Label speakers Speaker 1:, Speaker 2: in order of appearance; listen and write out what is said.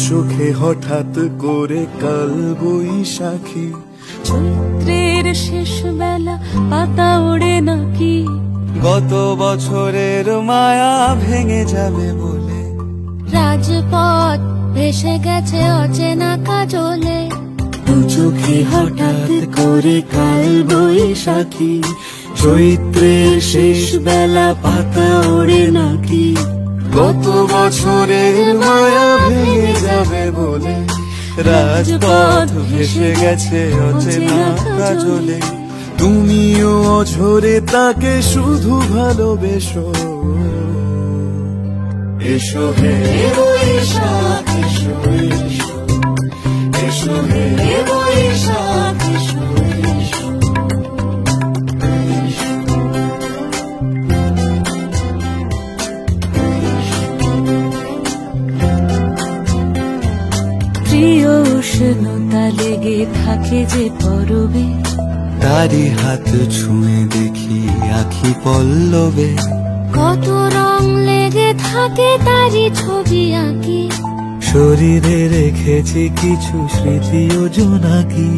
Speaker 1: চোখে হঠাৎ করে কাল বৈশাখী,
Speaker 2: চৈত্রের শেষ বেলা পাতা ওড়ে নাকি,
Speaker 1: গত বছরের মায়া ভেঙে যাবে বলে,
Speaker 2: রাজপথ ভেসে গেছে অচেনা কাজলে,
Speaker 1: দু চোখে হঠাৎ করে কাল বৈশাখী, চৈত্রের শেষ বেলা পাতা ওড়ে নাকি, গত বছরের মায়া ভেঙে যাবে বলে, রাজপথ ভেসে গেছে অচেনা কাজলে, তুমিও অঝরে তাকে শুধু ভালোবেসো। এসো হে বৈশাখ এসো এসো, এসো হে বৈশাখ এসো এসো।
Speaker 2: প্রিয় উষ্ণতা লেগে থাকে যে পরবে,
Speaker 1: তারি হাত ছুঁয়ে দেখি আখি পল্লবে,
Speaker 2: কত রং লেগে থাকে তারই ছবি আঁকি,
Speaker 1: শরীরে রেখেছি কিছু স্মৃতি ও জোনাকি।